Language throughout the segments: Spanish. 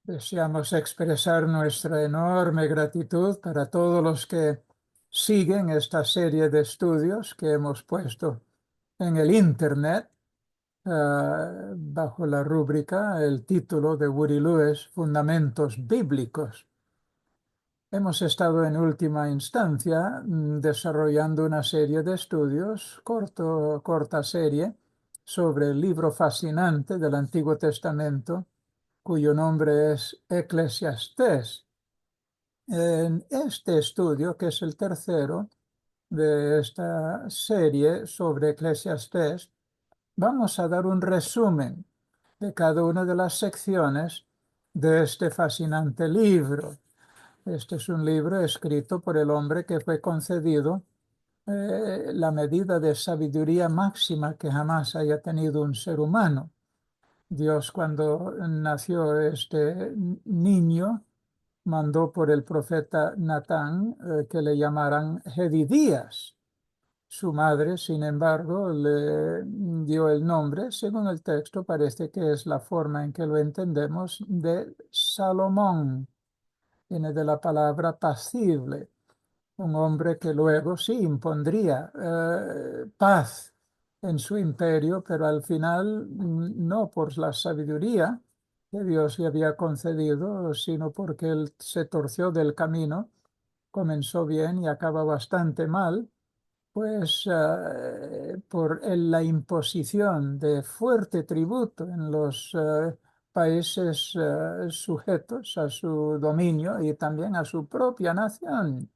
Deseamos expresar nuestra enorme gratitud para todos los que siguen esta serie de estudios que hemos puesto en el Internet bajo la rúbrica, el título de Woody Lewis, Fundamentos Bíblicos. Hemos estado en última instancia desarrollando una serie de estudios, corta serie, sobre el libro fascinante del Antiguo Testamento, cuyo nombre es Eclesiastés. En este estudio, que es el tercero de esta serie sobre Eclesiastés, vamos a dar un resumen de cada una de las secciones de este fascinante libro. Este es un libro escrito por el hombre que fue concedido la medida de sabiduría máxima que jamás haya tenido un ser humano. Dios, cuando nació este niño, mandó por el profeta Natán que le llamaran Jedidías. Su madre, sin embargo, le dio el nombre, según el texto, parece que es la forma en que lo entendemos, de Salomón. Viene de la palabra pacible, un hombre que luego sí impondría paz en su imperio, pero al final no por la sabiduría que Dios le había concedido, sino porque él se torció del camino, comenzó bien y acaba bastante mal, pues por la imposición de fuerte tributo en los países sujetos a su dominio y también a su propia nación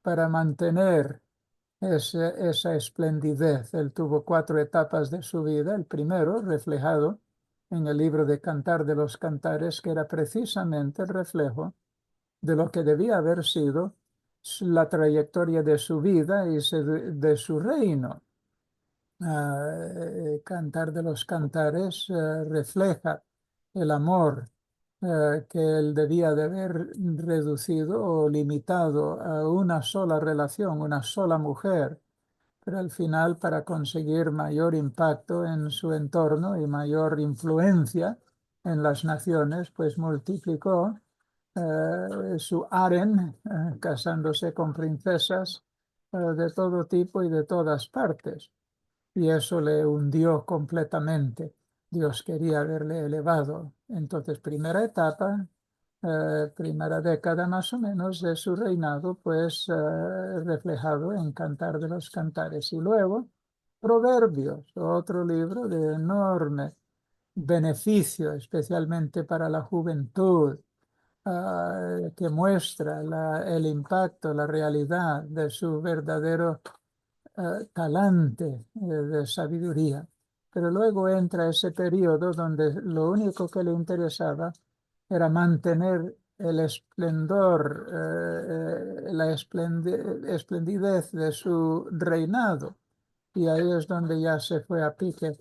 para mantener esa esplendidez. Él tuvo cuatro etapas de su vida. El primero, reflejado en el libro de Cantar de los Cantares, que era precisamente el reflejo de lo que debía haber sido la trayectoria de su vida y de su reino. Cantar de los Cantares refleja el amor que él debía de haber reducido o limitado a una sola relación, una sola mujer, pero al final para conseguir mayor impacto en su entorno y mayor influencia en las naciones, pues multiplicó su harén, casándose con princesas de todo tipo y de todas partes, y eso le hundió completamente. Dios quería haberle elevado. Entonces, primera etapa, primera década más o menos de su reinado, pues reflejado en Cantar de los Cantares. Y luego, Proverbios, otro libro de enorme beneficio, especialmente para la juventud, que muestra el impacto, la realidad de su verdadero talante de sabiduría. Pero luego entra ese periodo donde lo único que le interesaba era mantener el esplendor, la esplendidez de su reinado. Y ahí es donde ya se fue a pique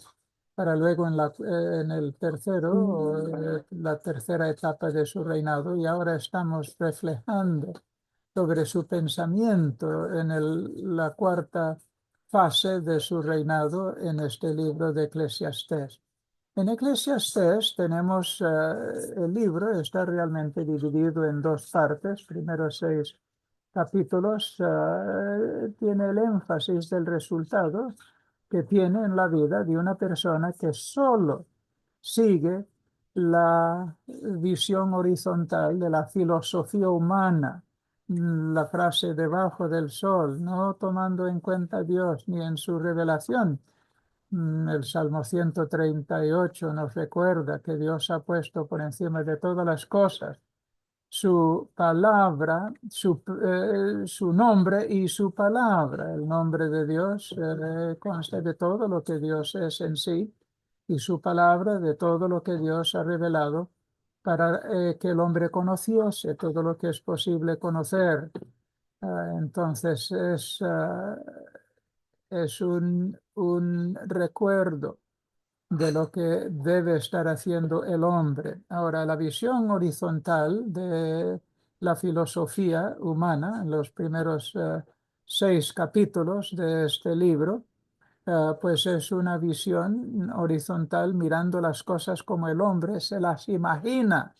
para luego en el tercero, la tercera etapa de su reinado. Y ahora estamos reflejando sobre su pensamiento en la cuarta fase de su reinado en este libro de Eclesiastés. En Eclesiastés tenemos el libro, está realmente dividido en dos partes, primeros 6 capítulos, tiene el énfasis del resultado que tiene en la vida de una persona que solo sigue la visión horizontal de la filosofía humana, la frase debajo del sol, no tomando en cuenta a Dios ni en su revelación. El Salmo 138 nos recuerda que Dios ha puesto por encima de todas las cosas su palabra, su nombre y su palabra. El nombre de Dios consta de todo lo que Dios es en sí y su palabra de todo lo que Dios ha revelado para que el hombre conociese todo lo que es posible conocer. Entonces es un recuerdo de lo que debe estar haciendo el hombre. Ahora, la visión horizontal de la filosofía humana, en los primeros 6 capítulos de este libro, pues es una visión horizontal mirando las cosas como el hombre se las imagina.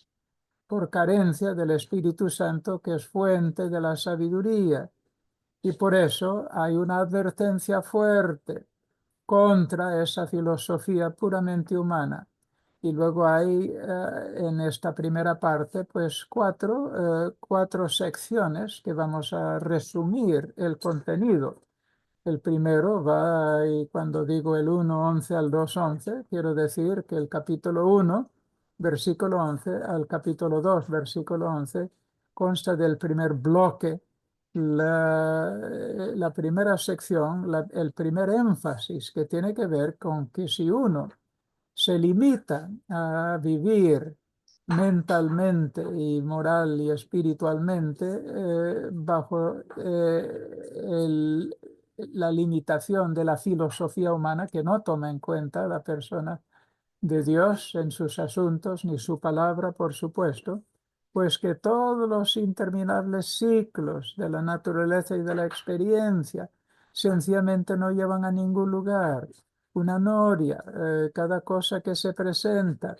por carencia del Espíritu Santo, que es fuente de la sabiduría. Y por eso hay una advertencia fuerte contra esa filosofía puramente humana. Y luego hay en esta primera parte, pues cuatro secciones que vamos a resumir el contenido. El primero va, y cuando digo el 1:11 al 2:11, quiero decir que el capítulo 1, versículo 11, al capítulo 2, versículo 11, consta del primer bloque, la primera sección, el primer énfasis que tiene que ver con que si uno se limita a vivir mentalmente y moral y espiritualmente bajo la limitación de la filosofía humana que no toma en cuenta la persona de Dios en sus asuntos, ni su palabra, por supuesto, pues que todos los interminables ciclos de la naturaleza y de la experiencia sencillamente no llevan a ningún lugar. Una noria, cada cosa que se presenta,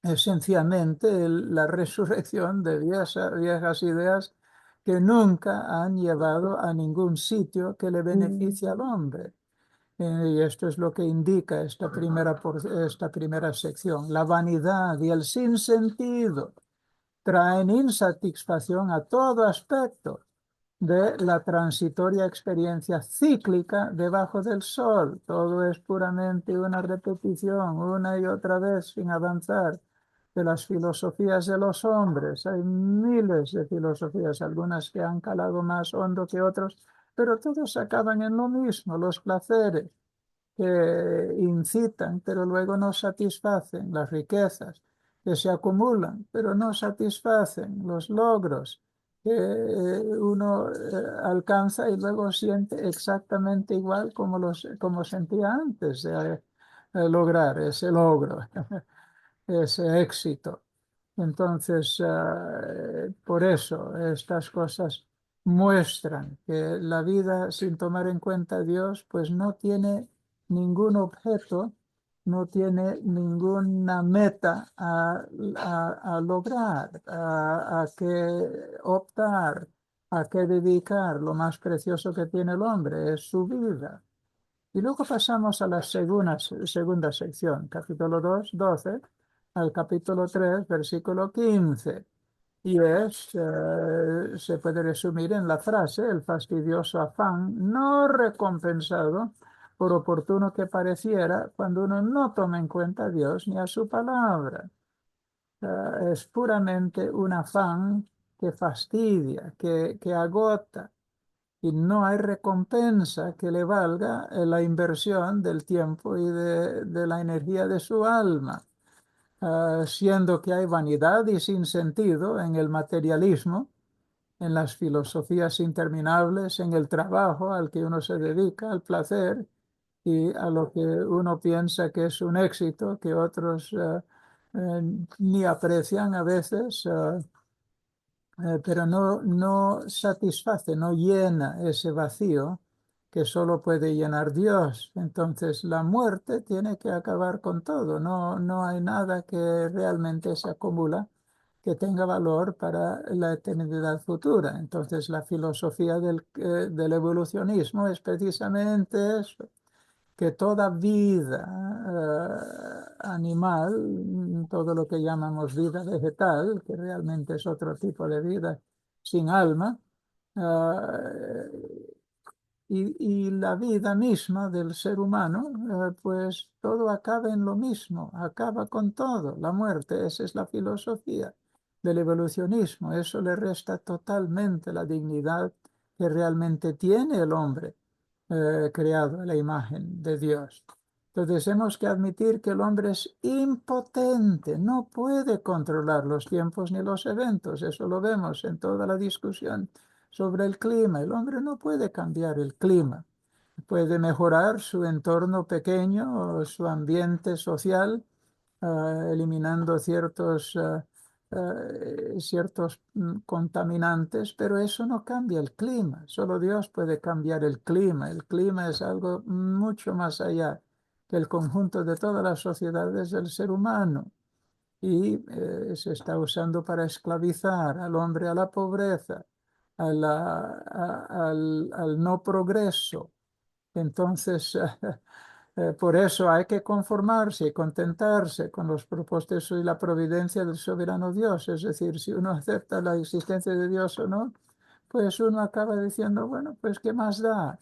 esencialmente la resurrección de viejas ideas que nunca han llevado a ningún sitio que le beneficie al hombre. Y esto es lo que indica esta primera sección. La vanidad y el sinsentido traen insatisfacción a todo aspecto de la transitoria experiencia cíclica debajo del sol. Todo es puramente una repetición, una y otra vez, sin avanzar, de las filosofías de los hombres. Hay miles de filosofías, algunas que han calado más hondo que otros, pero todos acaban en lo mismo, los placeres que incitan, pero luego no satisfacen, las riquezas que se acumulan, pero no satisfacen, los logros que uno alcanza y luego siente exactamente igual como sentía antes de lograr ese logro, ese éxito. Entonces, por eso estas cosas muestran que la vida sin tomar en cuenta a Dios, pues no tiene ningún objeto, no tiene ninguna meta a lograr, a que optar, a que dedicar. Lo más precioso que tiene el hombre es su vida. Y luego pasamos a la segunda sección, capítulo 2, 12, al capítulo 3, versículo 15. Y se puede resumir en la frase, el fastidioso afán no recompensado, por oportuno que pareciera, cuando uno no toma en cuenta a Dios ni a su palabra. Es puramente un afán que fastidia, que agota, y no hay recompensa que le valga la inversión del tiempo y de la energía de su alma. Siendo que hay vanidad y sinsentido en el materialismo, en las filosofías interminables, en el trabajo al que uno se dedica, al placer y a lo que uno piensa que es un éxito, que otros ni aprecian a veces. Pero no satisface, no llena ese vacío que solo puede llenar Dios. Entonces la muerte tiene que acabar con todo. No hay nada que realmente se acumula que tenga valor para la eternidad futura. Entonces la filosofía del evolucionismo es precisamente eso, que toda vida animal, todo lo que llamamos vida vegetal, que realmente es otro tipo de vida sin alma, eh, y la vida misma del ser humano, pues todo acaba en lo mismo, acaba con todo, la muerte, esa es la filosofía del evolucionismo, eso le resta totalmente la dignidad que realmente tiene el hombre creado a la imagen de Dios. Entonces hemos que admitir que el hombre es impotente, no puede controlar los tiempos ni los eventos, eso lo vemos en toda la discusión sobre el clima. El hombre no puede cambiar el clima, puede mejorar su entorno pequeño, su ambiente social, eliminando ciertos contaminantes, pero eso no cambia el clima. Solo Dios puede cambiar el clima. El clima es algo mucho más allá que el conjunto de todas las sociedades del ser humano. y se está usando para esclavizar al hombre a la pobreza, al no progreso. Entonces, por eso hay que conformarse y contentarse con los propósitos y la providencia del soberano Dios. Es decir, si uno acepta la existencia de Dios o no, pues uno acaba diciendo, bueno, pues ¿qué más da?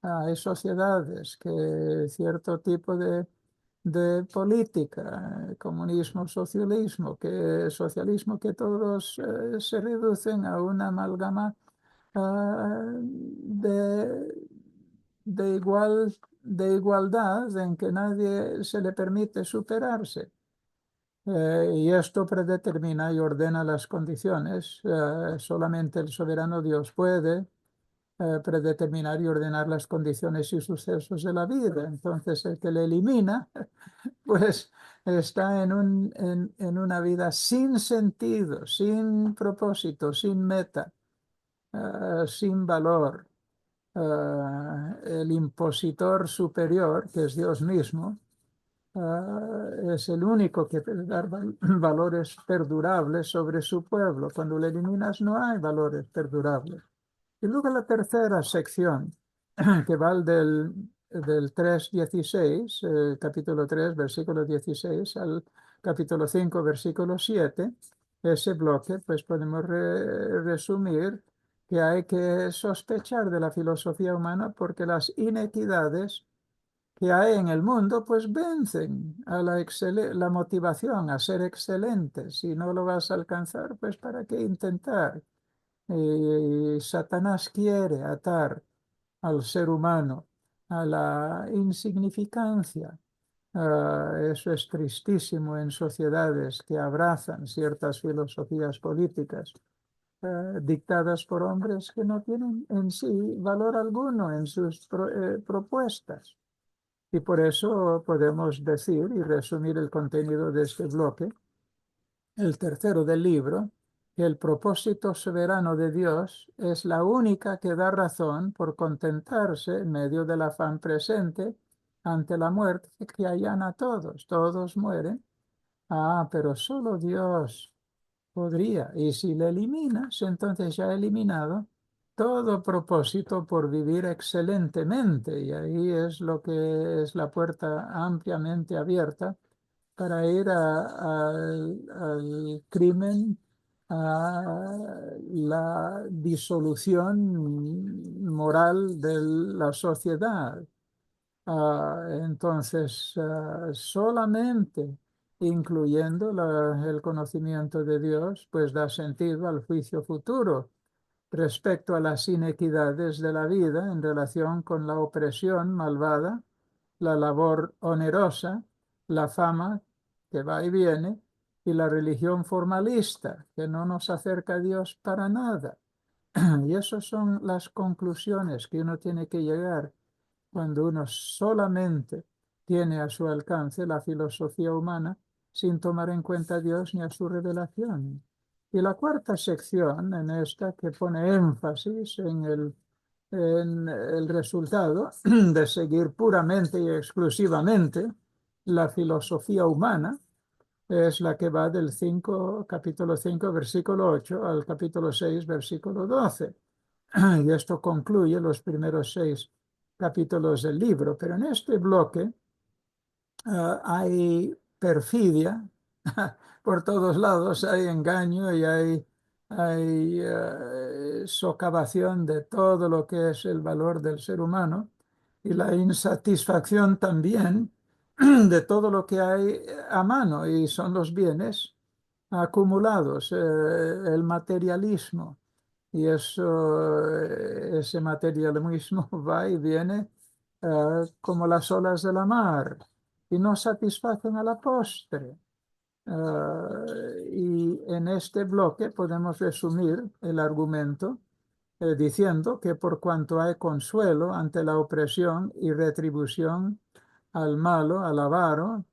Hay sociedades que cierto tipo de política, comunismo, socialismo, que todos se reducen a una amalgama de, de igualdad en que nadie se le permite superarse. Y esto predetermina y ordena las condiciones. Solamente el soberano Dios puede predeterminar y ordenar las condiciones y sucesos de la vida. Entonces, el que le elimina, pues está en una vida sin sentido, sin propósito, sin meta, sin valor. El impositor superior, que es Dios mismo, es el único que puede dar valores perdurables sobre su pueblo. Cuando le eliminas no hay valores perdurables. Y luego la tercera sección, que va del 3:16, capítulo 3, versículo 16, al capítulo 5, versículo 7, ese bloque, pues podemos resumir que hay que sospechar de la filosofía humana porque las inequidades que hay en el mundo, pues vencen a la motivación a ser excelente. Si no lo vas a alcanzar, pues ¿para qué intentar? Satanás quiere atar al ser humano a la insignificancia. Eso es tristísimo en sociedades que abrazan ciertas filosofías políticas dictadas por hombres que no tienen en sí valor alguno en sus propuestas. Y por eso podemos decir y resumir el contenido de este bloque, el tercero del libro, que el propósito soberano de Dios es la única que da razón por contentarse en medio del afán presente ante la muerte que allana a todos. Todos mueren. Pero solo Dios podría. Y si le eliminas, entonces ya ha eliminado todo propósito por vivir excelentemente. Y ahí es lo que es la puerta ampliamente abierta para ir al crimen, a la disolución moral de la sociedad. Entonces, solamente incluyendo el conocimiento de Dios, pues da sentido al juicio futuro respecto a las inequidades de la vida en relación con la opresión malvada, la labor onerosa, la fama que va y viene, y la religión formalista, que no nos acerca a Dios para nada. Y esas son las conclusiones que uno tiene que llegar cuando uno solamente tiene a su alcance la filosofía humana sin tomar en cuenta a Dios ni a su revelación. Y la cuarta sección en esta que pone énfasis en el resultado de seguir puramente y exclusivamente la filosofía humana, es la que va del capítulo 5 versículo 8 al capítulo 6 versículo 12. Y esto concluye los primeros 6 capítulos del libro. Pero en este bloque hay perfidia por todos lados, hay engaño y hay socavación de todo lo que es el valor del ser humano y la insatisfacción también de todo lo que hay a mano y son los bienes acumulados, el materialismo. Y ese materialismo va y viene como las olas de la mar y no satisfacen a la postre. Y en este bloque podemos resumir el argumento diciendo que por cuanto hay consuelo ante la opresión y retribución al malo, al avaro,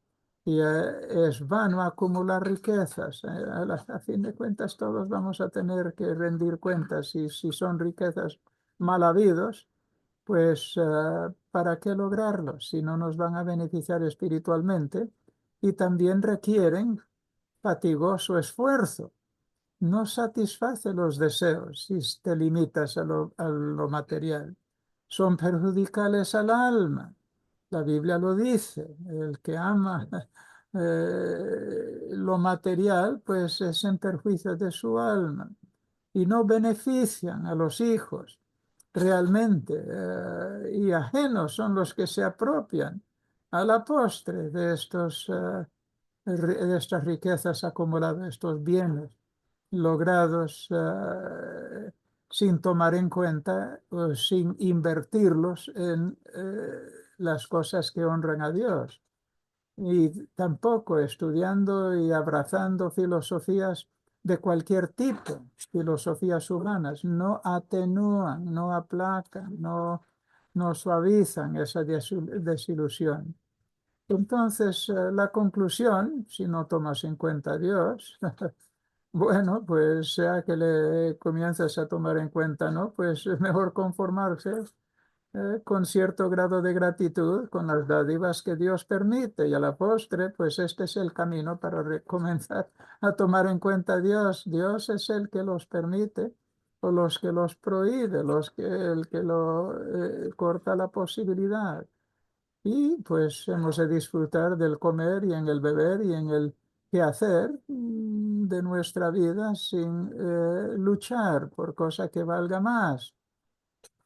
y es vano acumular riquezas. A fin de cuentas todos vamos a tener que rendir cuentas y si son riquezas mal habidos, pues ¿para qué lograrlos si no nos van a beneficiar espiritualmente? Y también requieren fatigoso esfuerzo. No satisface los deseos si te limitas a lo material. Son perjudiciales al alma. La Biblia lo dice. El que ama lo material, pues es en perjuicio de su alma. Y no benefician a los hijos realmente. Y ajenos son los que se apropian a la postre de de estas riquezas acumuladas, estos bienes logrados sin tomar en cuenta o sin invertirlos en las cosas que honran a Dios. Y tampoco estudiando y abrazando filosofías de cualquier tipo, filosofías humanas, no atenúan, no aplacan, no suavizan esa desilusión. Entonces, la conclusión, si no tomas en cuenta a Dios, bueno, pues sea que le comiences a tomar en cuenta, ¿no? Pues es mejor conformarse con cierto grado de gratitud con las dádivas que Dios permite y a la postre, pues este es el camino para comenzar a tomar en cuenta a Dios. Dios es el que los permite o los que los prohíbe, el que lo corta la posibilidad. Y pues hemos de disfrutar del comer y en el beber y en el quehacer de nuestra vida sin luchar por cosa que valga más.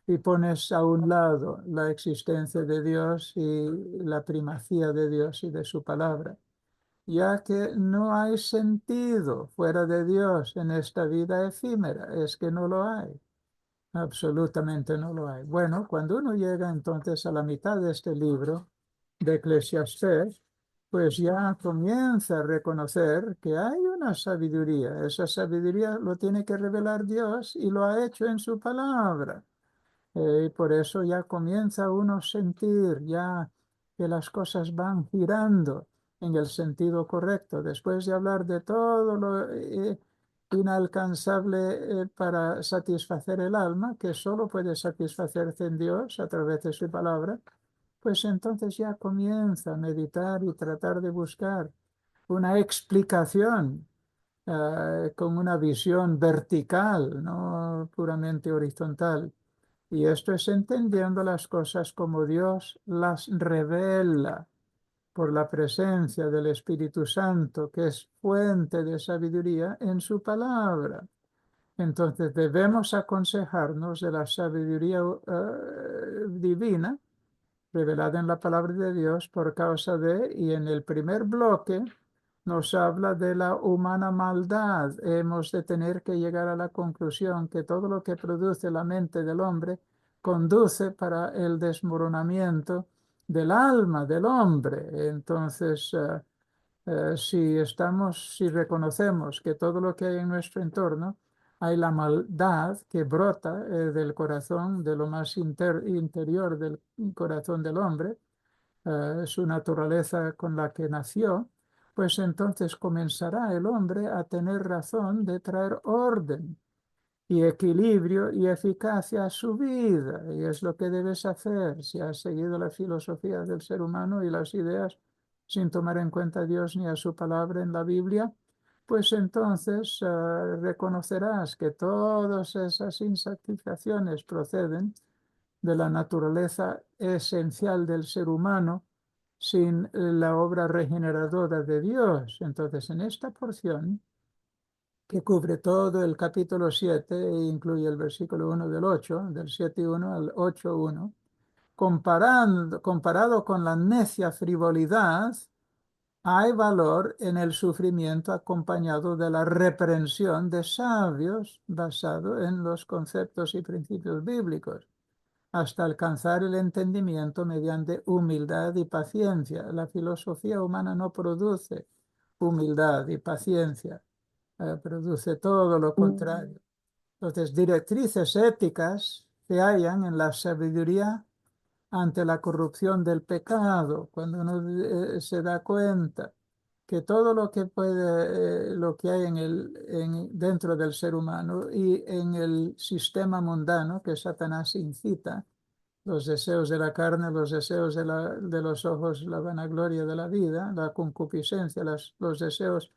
Y pones a un lado la existencia de Dios y la primacía de Dios y de su palabra, ya que no hay sentido fuera de Dios en esta vida efímera, es que no lo hay. Absolutamente no lo hay. Bueno, cuando uno llega entonces a la mitad de este libro de Eclesiastés, pues ya comienza a reconocer que hay una sabiduría. Esa sabiduría lo tiene que revelar Dios y lo ha hecho en su palabra. Y por eso ya comienza uno a sentir ya que las cosas van girando en el sentido correcto. Después de hablar de todo lo inalcanzable para satisfacer el alma, que solo puede satisfacerse en Dios a través de su palabra, pues entonces ya comienza a meditar y tratar de buscar una explicación con una visión vertical, no puramente horizontal. Y esto es entendiendo las cosas como Dios las revela por la presencia del Espíritu Santo, que es fuente de sabiduría en su palabra. Entonces debemos aconsejarnos de la sabiduría divina revelada en la palabra de Dios por causa y en el primer bloque nos habla de la humana maldad. Hemos de tener que llegar a la conclusión que todo lo que produce la mente del hombre conduce para el desmoronamiento del alma del hombre. Entonces, si reconocemos que todo lo que hay en nuestro entorno, hay la maldad que brota del corazón, de lo más interior del corazón del hombre, su naturaleza con la que nació, pues entonces comenzará el hombre a tener razón de traer orden y equilibrio y eficacia a su vida. Y es lo que debes hacer si has seguido la filosofía del ser humano y las ideas sin tomar en cuenta a Dios ni a su palabra en la Biblia. Pues entonces reconocerás que todas esas insatisfacciones proceden de la naturaleza esencial del ser humano sin la obra regeneradora de Dios. Entonces, en esta porción, que cubre todo el capítulo 7 e incluye el versículo 1 del 8, del 7:1 al 8:1, comparado con la necia frivolidad, hay valor en el sufrimiento acompañado de la reprensión de sabios basado en los conceptos y principios bíblicos, hasta alcanzar el entendimiento mediante humildad y paciencia. La filosofía humana no produce humildad y paciencia, produce todo lo contrario. Entonces, directrices éticas se hallan en la sabiduría ante la corrupción del pecado, cuando uno se da cuenta que todo lo que lo que hay dentro del ser humano y en el sistema mundano que Satanás incita, los deseos de la carne, los deseos de los ojos, la vanagloria de la vida, la concupiscencia, los deseos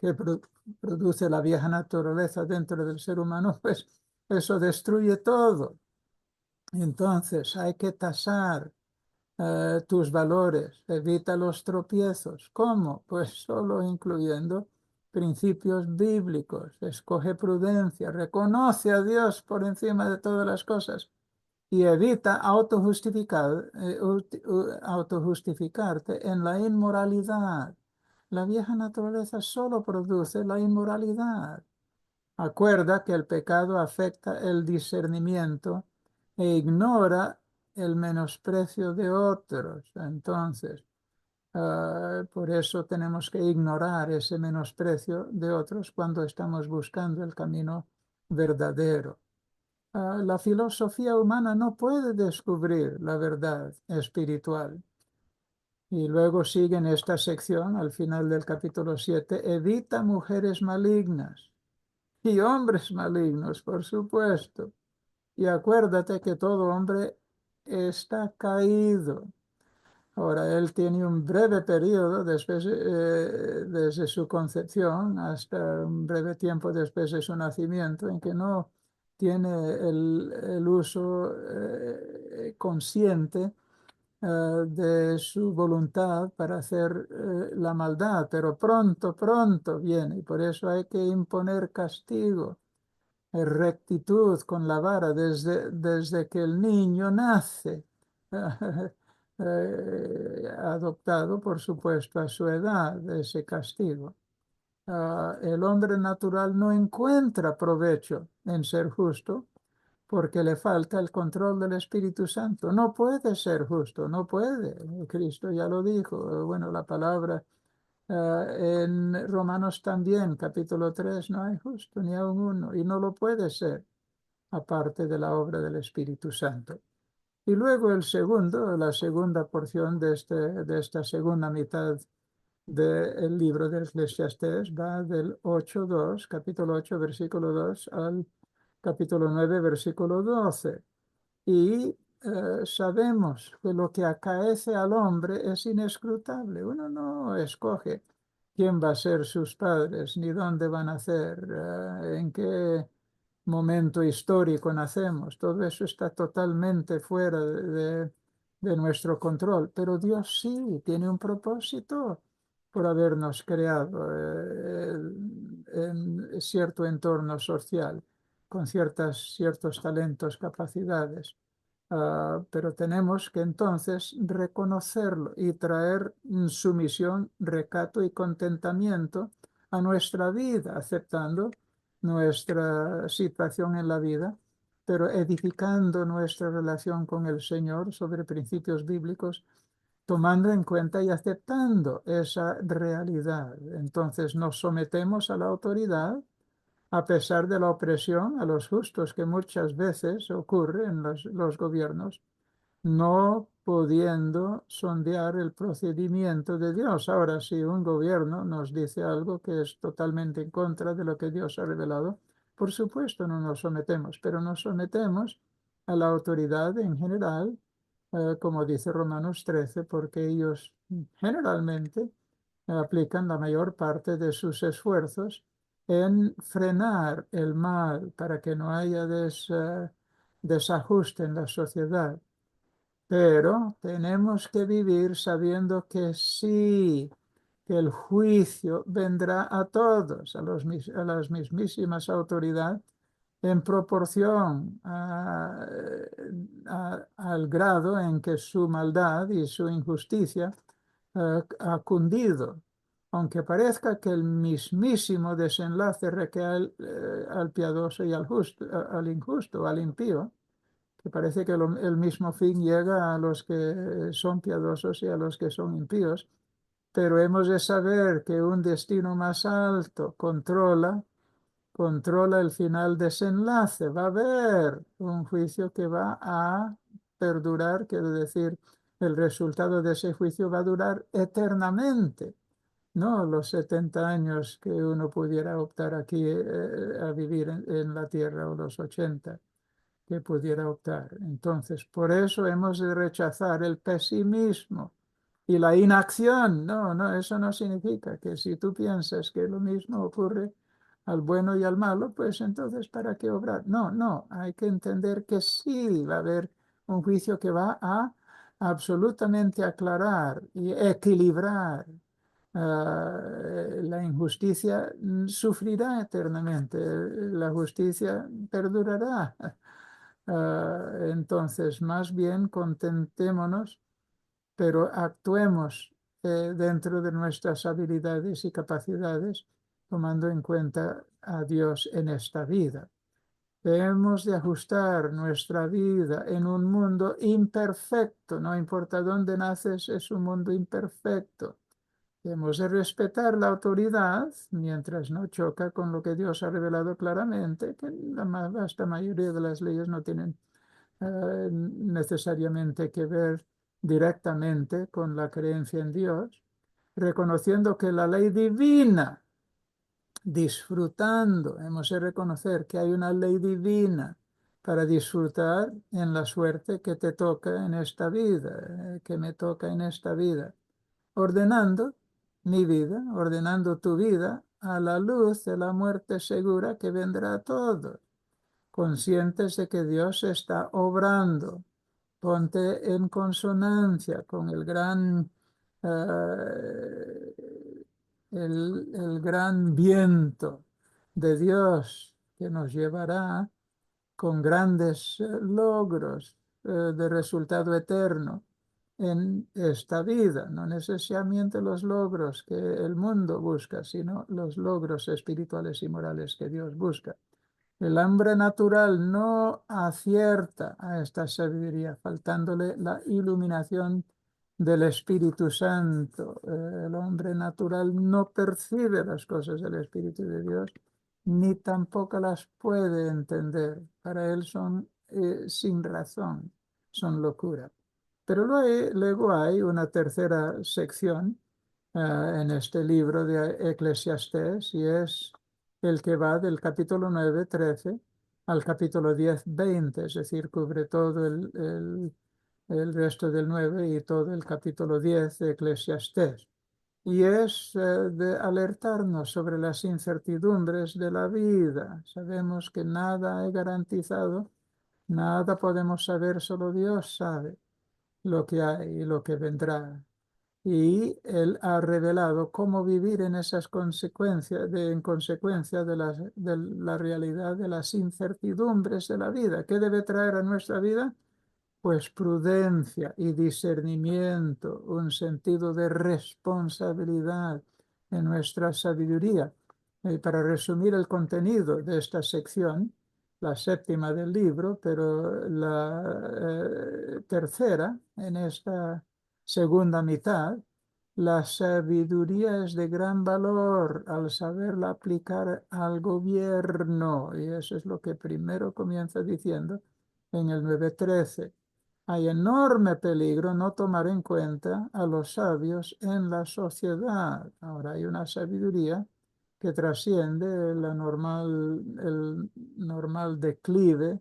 que produce la vieja naturaleza dentro del ser humano, pues eso destruye todo. Entonces hay que tasar tus valores, evita los tropiezos. ¿Cómo? Pues solo incluyendo principios bíblicos, escoge prudencia, reconoce a Dios por encima de todas las cosas y evita autojustificarte en la inmoralidad. La vieja naturaleza solo produce la inmoralidad. Acuerda que el pecado afecta el discernimiento e ignora el menosprecio de otros. Entonces, por eso tenemos que ignorar ese menosprecio de otros cuando estamos buscando el camino verdadero. La filosofía humana no puede descubrir la verdad espiritual. Y luego sigue en esta sección, al final del capítulo 7, evita mujeres malignas y hombres malignos, por supuesto. Y acuérdate que todo hombre está caído. Ahora, él tiene un breve periodo después, desde su concepción hasta un breve tiempo después de su nacimiento, en que no tiene el uso consciente de su voluntad para hacer la maldad, pero pronto, pronto viene, y por eso hay que imponer castigo, rectitud con la vara desde que el niño nace. Adoptado, por supuesto, a su edad, ese castigo. El hombre natural no encuentra provecho en ser justo porque le falta el control del Espíritu Santo. No puede ser justo, no puede. Cristo ya lo dijo. Bueno, la palabra en Romanos también, capítulo 3, no hay justo ni aun uno, y no lo puede ser aparte de la obra del Espíritu Santo. Y luego la segunda porción de esta segunda mitad del libro del Eclesiastés va del 8:2, capítulo 8, versículo 2, al capítulo 9, versículo 12. Y sabemos que lo que acaece al hombre es inescrutable. Uno no escoge quién va a ser sus padres, ni dónde van a nacer, en qué momento histórico nacemos. Todo eso está totalmente fuera de nuestro control. Pero Dios sí tiene un propósito por habernos creado en cierto entorno social, con ciertos talentos, capacidades. Pero tenemos que entonces reconocerlo y traer sumisión, recato y contentamiento a nuestra vida, aceptando nuestra situación en la vida, pero edificando nuestra relación con el Señor sobre principios bíblicos, tomando en cuenta y aceptando esa realidad. Entonces nos sometemos a la autoridad a pesar de la opresión a los justos que muchas veces ocurre en los gobiernos, no pudiendo sondear el procedimiento de Dios. Ahora, si un gobierno nos dice algo que es totalmente en contra de lo que Dios ha revelado, por supuesto no nos sometemos, pero nos sometemos a la autoridad en general, como dice Romanos 13, porque ellos generalmente aplican la mayor parte de sus esfuerzos en frenar el mal para que no haya desajuste en la sociedad. Pero tenemos que vivir sabiendo que sí, que el juicio vendrá a todos, a las mismísimas autoridades, en proporción al grado en que su maldad y su injusticia ha cundido. Aunque parezca que el mismísimo desenlace recae al piadoso y al injusto, al impío, que parece que el mismo fin llega a los que son piadosos y a los que son impíos, pero hemos de saber que un destino más alto controla el final desenlace. Va a haber un juicio que va a perdurar, quiero decir, el resultado de ese juicio va a durar eternamente, no los 70 años que uno pudiera optar aquí a vivir en la tierra o los 80 que pudiera optar. Entonces, por eso hemos de rechazar el pesimismo Y la inacción, no, no, eso no significa que si tú piensas que lo mismo ocurre al bueno y al malo, pues entonces ¿para qué obrar? No, no, hay que entender que sí va a haber un juicio que va a absolutamente aclarar y equilibrar. La injusticia sufrirá eternamente, la justicia perdurará. Entonces, más bien contentémonos, pero actuemos dentro de nuestras habilidades y capacidades, tomando en cuenta a Dios en esta vida. Debemos de ajustar nuestra vida en un mundo imperfecto, no importa dónde naces, es un mundo imperfecto. Debemos de respetar la autoridad mientras no choca con lo que Dios ha revelado claramente, que la vasta mayoría de las leyes no tienen necesariamente que ver directamente con la creencia en Dios, reconociendo que la ley divina, disfrutando, hemos de reconocer que hay una ley divina para disfrutar en la suerte que te toca en esta vida, que me toca en esta vida, ordenando mi vida, ordenando tu vida a la luz de la muerte segura que vendrá a todos, conscientes de que Dios está obrando. Ponte en consonancia con eh, el gran viento de Dios que nos llevará con grandes logros de resultado eterno en esta vida, no necesariamente los logros que el mundo busca, sino los logros espirituales y morales que Dios busca. El hombre natural no acierta a esta sabiduría, faltándole la iluminación del Espíritu Santo. El hombre natural no percibe las cosas del Espíritu de Dios, ni tampoco las puede entender. Para él son sin razón, son locura. Pero luego hay una tercera sección en este libro de Eclesiastés y es el que va del capítulo 9 13 al capítulo 10 20, es decir, cubre todo el resto del 9 y todo el capítulo 10 de Eclesiastés. Y es de alertarnos sobre las incertidumbres de la vida. Sabemos que nada es garantizado, nada podemos saber, solo Dios sabe lo que hay y lo que vendrá. Y Él ha revelado cómo vivir en esas consecuencias, en consecuencia de la realidad de las incertidumbres de la vida. ¿Qué debe traer a nuestra vida? Pues prudencia y discernimiento, un sentido de responsabilidad en nuestra sabiduría. Para resumir el contenido de esta sección, la séptima del libro, pero la tercera en esta segunda mitad, la sabiduría es de gran valor al saberla aplicar al gobierno. Y eso es lo que primero comienza diciendo en el 9:13. Hay enorme peligro no tomar en cuenta a los sabios en la sociedad. Ahora hay una sabiduría que trasciende el normal declive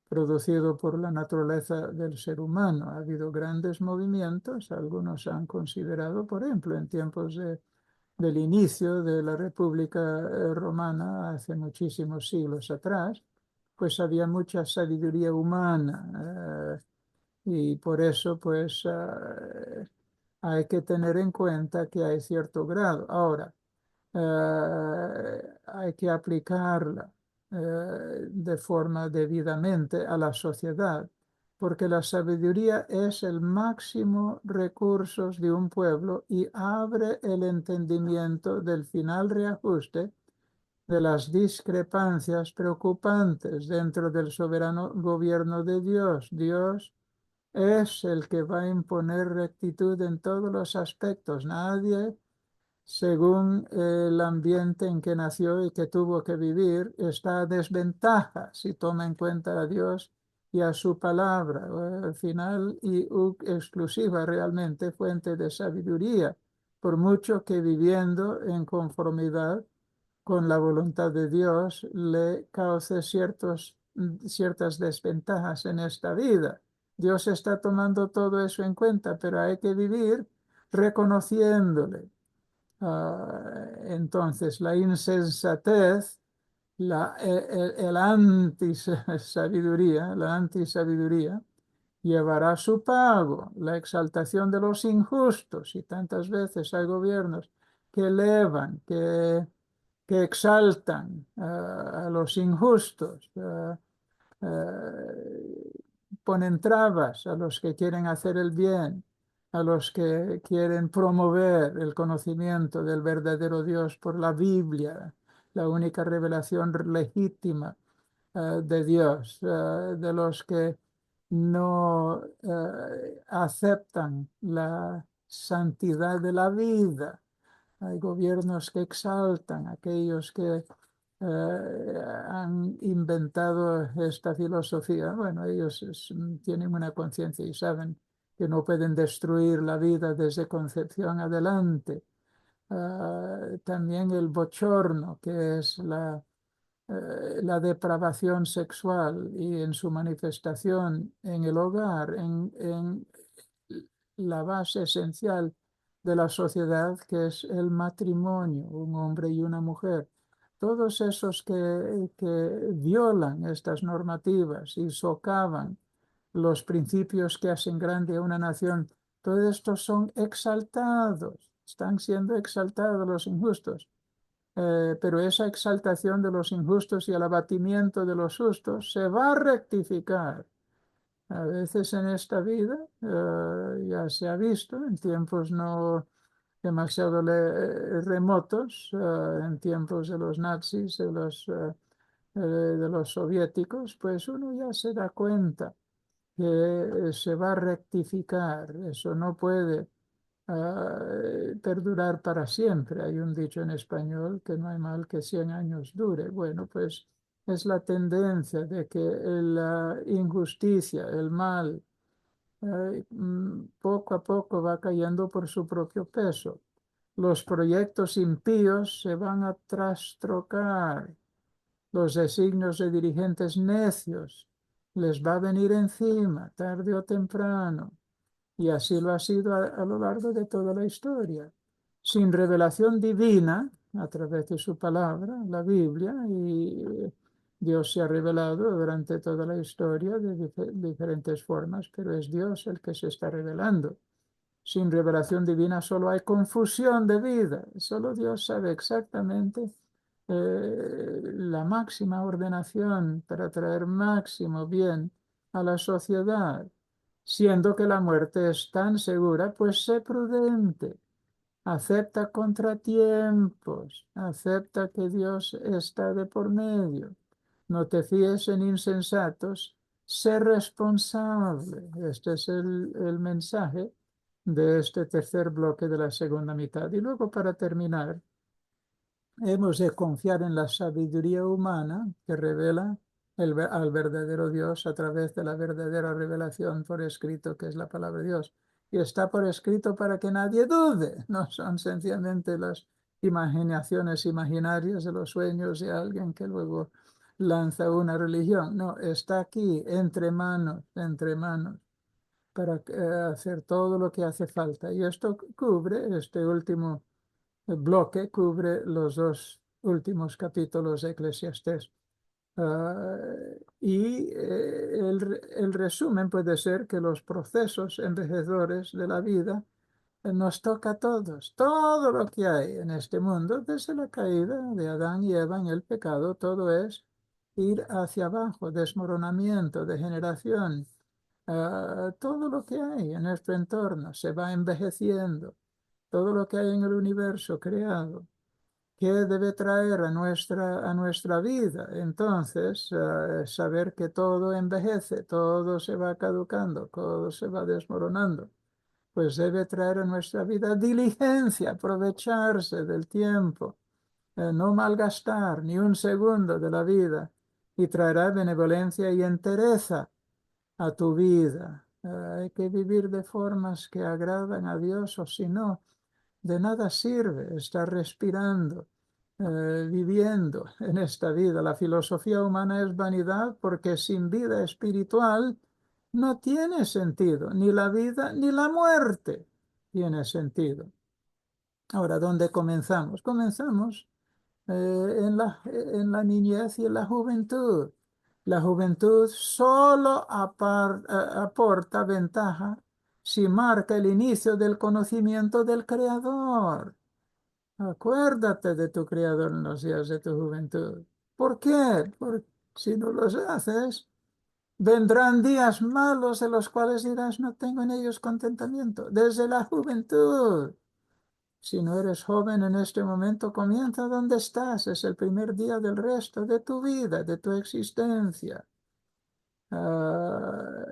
producido por la naturaleza del ser humano. Ha habido grandes movimientos, algunos han considerado, por ejemplo, en tiempos del inicio de la República Romana, hace muchísimos siglos atrás, pues había mucha sabiduría humana. Y por eso, pues, hay que tener en cuenta que hay cierto grado. Ahora, hay que aplicarla de forma debidamente a la sociedad, porque la sabiduría es el máximo recurso de un pueblo y abre el entendimiento del final reajuste de las discrepancias preocupantes dentro del soberano gobierno de Dios. Dios es el que va a imponer rectitud en todos los aspectos. Nadie, según el ambiente en que nació y que tuvo que vivir, está a desventaja si toma en cuenta a Dios y a su palabra, final y exclusiva realmente fuente de sabiduría, por mucho que viviendo en conformidad con la voluntad de Dios le cause ciertas desventajas en esta vida. Dios está tomando todo eso en cuenta, pero hay que vivir reconociéndole. Entonces, la insensatez, el antisabiduría, la antisabiduría, llevará su pago, la exaltación de los injustos, y tantas veces hay gobiernos que elevan, que exaltan a los injustos, ponen trabas a los que quieren hacer el bien, a los que quieren promover el conocimiento del verdadero Dios por la Biblia, la única revelación legítima de Dios, de los que no aceptan la santidad de la vida. Hay gobiernos que exaltan a aquellos que han inventado esta filosofía. Bueno, ellos tienen una conciencia y saben que no pueden destruir la vida desde concepción adelante. También el bochorno, que es la depravación sexual y en su manifestación en el hogar, en la base esencial de la sociedad, que es el matrimonio, un hombre y una mujer. Todos esos que violan estas normativas y socavan los principios que hacen grande a una nación, todos estos son exaltados, están siendo exaltados los injustos. Pero esa exaltación de los injustos y el abatimiento de los justos se va a rectificar. A veces en esta vida ya se ha visto en tiempos no demasiado remotos, en tiempos de los nazis, de los soviéticos, pues uno ya se da cuenta que se va a rectificar. Eso no puede perdurar para siempre. Hay un dicho en español que no hay mal que 100 años dure. Bueno, pues es la tendencia de que la injusticia, el mal, poco a poco va cayendo por su propio peso. Los proyectos impíos se van a trastrocar. Los designios de dirigentes necios les va a venir encima, tarde o temprano. Y así lo ha sido a lo largo de toda la historia. Sin revelación divina, a través de su palabra, la Biblia, y Dios se ha revelado durante toda la historia de diferentes formas, pero es Dios el que se está revelando. Sin revelación divina solo hay confusión de vida. Solo Dios sabe exactamente la máxima ordenación para traer máximo bien a la sociedad. Siendo que la muerte es tan segura, pues sé prudente. Acepta contratiempos. Acepta que Dios está de por medio. No te fíes en insensatos. Sé responsable. Este es el mensaje de este tercer bloque de la segunda mitad. Y luego, para terminar, hemos de confiar en la sabiduría humana que revela al verdadero Dios a través de la verdadera revelación por escrito, que es la palabra de Dios. Y está por escrito para que nadie dude. No son sencillamente las imaginaciones imaginarias de los sueños de alguien que luego lanza una religión. No, está aquí, entre manos, para hacer todo lo que hace falta. Y esto cubre, este último bloque cubre los dos últimos capítulos de Eclesiastés. El resumen puede ser que los procesos envejecedores de la vida nos toca a todos. Todo lo que hay en este mundo, desde la caída de Adán y Eva en el pecado, todo es ir hacia abajo, desmoronamiento, degeneración. Todo lo que hay en nuestro entorno se va envejeciendo. Todo lo que hay en el universo creado, ¿qué debe traer a nuestra vida? Entonces, saber que todo envejece, todo se va caducando, todo se va desmoronando, pues debe traer a nuestra vida diligencia, aprovecharse del tiempo, no malgastar ni un segundo de la vida, y traerá benevolencia y entereza a tu vida. Hay que vivir de formas que agradan a Dios, o si no, de nada sirve estar respirando, viviendo en esta vida. La filosofía humana es vanidad porque sin vida espiritual no tiene sentido ni la vida ni la muerte. tiene sentido. Ahora, ¿dónde comenzamos? Comenzamos en la niñez y en la juventud. La juventud solo aporta ventaja si marca el inicio del conocimiento del Creador. Acuérdate de tu Creador en los días de tu juventud. ¿Por qué? Porque si no los haces, vendrán días malos de los cuales dirás, no tengo en ellos contentamiento. Desde la juventud. Si no eres joven en este momento, comienza donde estás. Es el primer día del resto de tu vida, de tu existencia. Ah,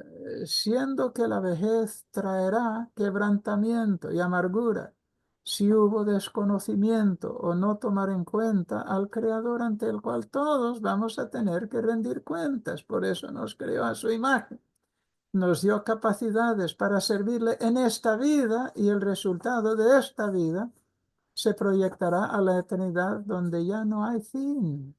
siendo que la vejez traerá quebrantamiento y amargura, si hubo desconocimiento o no tomar en cuenta al Creador ante el cual todos vamos a tener que rendir cuentas. Por eso nos creó a su imagen. Nos dio capacidades para servirle en esta vida y el resultado de esta vida se proyectará a la eternidad donde ya no hay fin.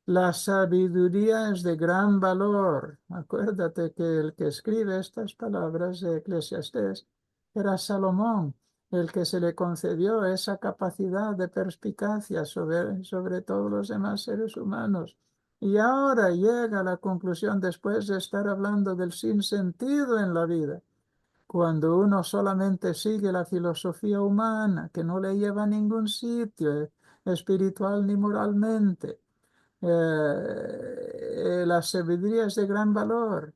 La sabiduría es de gran valor. Acuérdate que el que escribe estas palabras de Eclesiastés era Salomón, el que se le concedió esa capacidad de perspicacia sobre todos los demás seres humanos. Y ahora llega a la conclusión, después de estar hablando del sinsentido en la vida, cuando uno solamente sigue la filosofía humana, que no le lleva a ningún sitio, espiritual ni moralmente. La sabiduría es de gran valor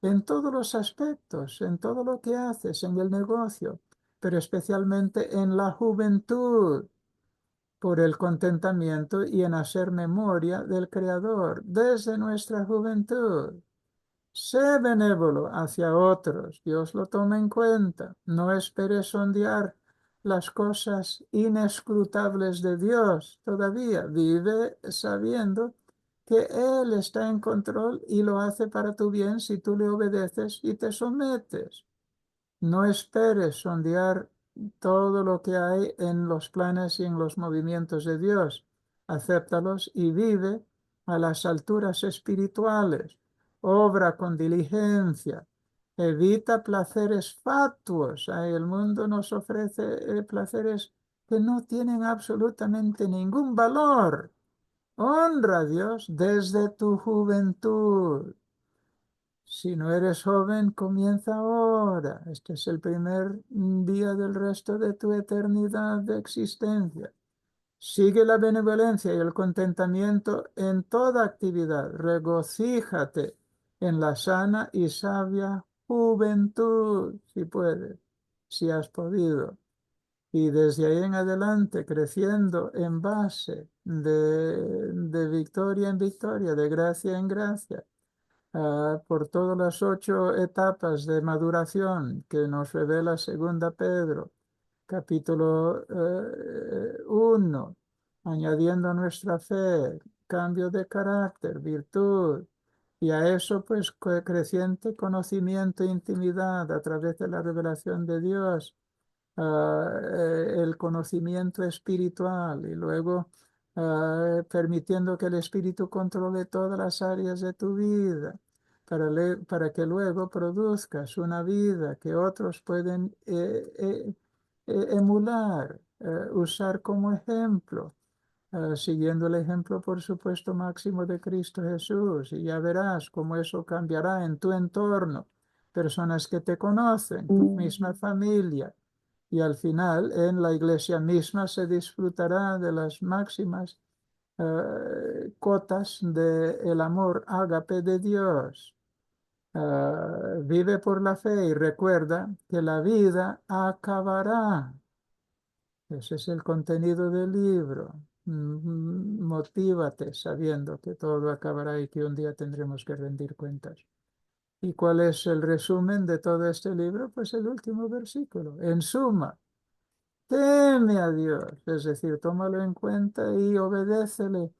en todos los aspectos, en todo lo que haces, en el negocio, pero especialmente en la juventud, por el contentamiento y en hacer memoria del Creador desde nuestra juventud. Sé benévolo hacia otros, Dios lo toma en cuenta. No esperes sondear las cosas inescrutables de Dios todavía. Vive sabiendo que Él está en control y lo hace para tu bien si tú le obedeces y te sometes. No esperes sondear todo lo que hay en los planes y en los movimientos de Dios. Acéptalos y vive a las alturas espirituales. Obra con diligencia. Evita placeres fatuos. Ay, el mundo nos ofrece placeres que no tienen absolutamente ningún valor. Honra a Dios desde tu juventud. Si no eres joven, comienza ahora. Este es el primer día del resto de tu eternidad de existencia. Sigue la benevolencia y el contentamiento en toda actividad. Regocíjate en la sana y sabia juventud, si puedes, si has podido. Y desde ahí en adelante, creciendo en base de victoria en victoria, de gracia en gracia, por todas las 8 etapas de maduración que nos revela Segunda Pedro, capítulo 1, añadiendo a nuestra fe cambio de carácter, virtud, y a eso pues creciente conocimiento e intimidad a través de la revelación de Dios, el conocimiento espiritual y luego permitiendo que el Espíritu controle todas las áreas de tu vida para que luego produzcas una vida que otros pueden emular, usar como ejemplo. Siguiendo el ejemplo, por supuesto, máximo de Cristo Jesús, y ya verás cómo eso cambiará en tu entorno, personas que te conocen, tu misma familia, y al final en la iglesia misma se disfrutará de las máximas cotas del amor ágape de Dios. Vive por la fe y recuerda que la vida acabará. Ese es el contenido del libro. Motívate sabiendo que todo acabará y que un día tendremos que rendir cuentas. ¿Y cuál es el resumen de todo este libro? Pues el último versículo. En suma, teme a Dios, es decir, tómalo en cuenta y obedécele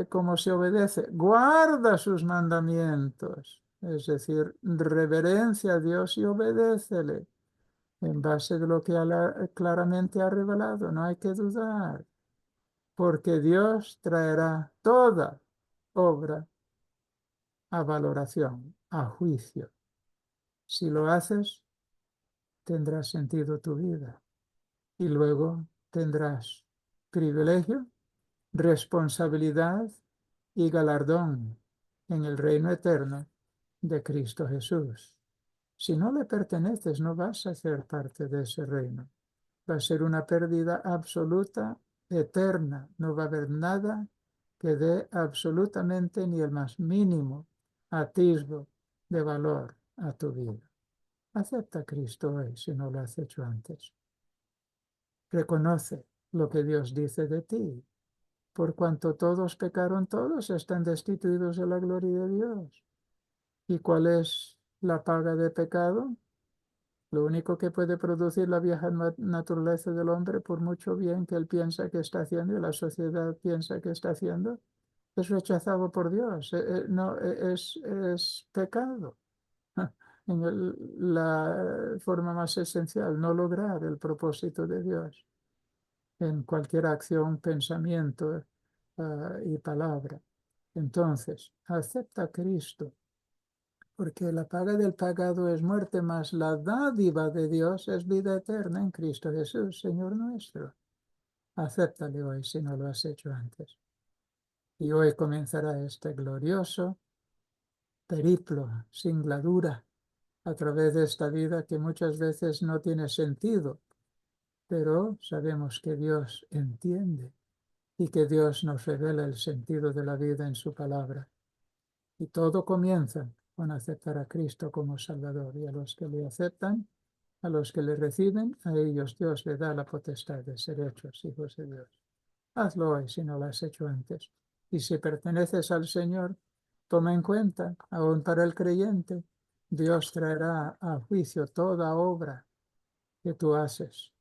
como se obedece. Guarda sus mandamientos, es decir, reverencia a Dios y obedécele en base de lo que claramente ha revelado. No hay que dudar, porque Dios traerá toda obra a valoración, a juicio. Si lo haces, tendrá sentido tu vida. Y luego tendrás privilegio, responsabilidad y galardón en el reino eterno de Cristo Jesús. Si no le perteneces, no vas a ser parte de ese reino. Va a ser una pérdida absoluta, eterna. No va a haber nada que dé absolutamente ni el más mínimo atisbo de valor a tu vida. Acepta a Cristo hoy si no lo has hecho antes. Reconoce lo que Dios dice de ti. Por cuanto todos pecaron, todos están destituidos de la gloria de Dios. ¿Y cuál es la paga de pecado? Lo único que puede producir la vieja naturaleza del hombre, por mucho bien que él piensa que está haciendo y la sociedad piensa que está haciendo, es rechazado por Dios. No, es pecado. En la forma más esencial, no lograr el propósito de Dios en cualquier acción, pensamiento y palabra. Entonces, acepta a Cristo, porque la paga del pecado es muerte, mas la dádiva de Dios es vida eterna en Cristo Jesús, Señor nuestro. Acéptale hoy si no lo has hecho antes. Y hoy comenzará este glorioso periplo, singladura, a través de esta vida que muchas veces no tiene sentido, pero sabemos que Dios entiende y que Dios nos revela el sentido de la vida en su palabra. Y todo comienza con aceptar a Cristo como Salvador. Y a los que le aceptan, a los que le reciben, a ellos Dios le da la potestad de ser hechos hijos de Dios. Hazlo hoy si no lo has hecho antes. Y si perteneces al Señor, toma en cuenta, aún para el creyente, Dios traerá a juicio toda obra que tú haces,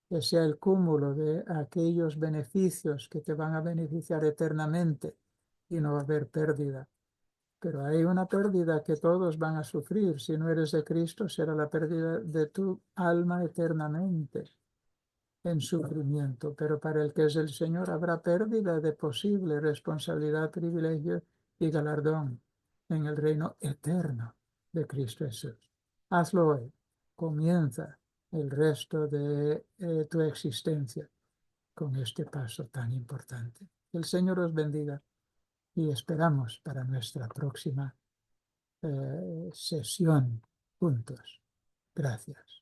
que sea el cúmulo de aquellos beneficios que te van a beneficiar eternamente y no va a haber pérdida. Pero hay una pérdida que todos van a sufrir. Si no eres de Cristo, será la pérdida de tu alma eternamente en sufrimiento. Pero para el que es el Señor habrá pérdida de posible responsabilidad, privilegio y galardón en el reino eterno de Cristo Jesús. Hazlo hoy. Comienza el resto de tu existencia con este paso tan importante. El Señor os bendiga y esperamos para nuestra próxima sesión juntos. Gracias.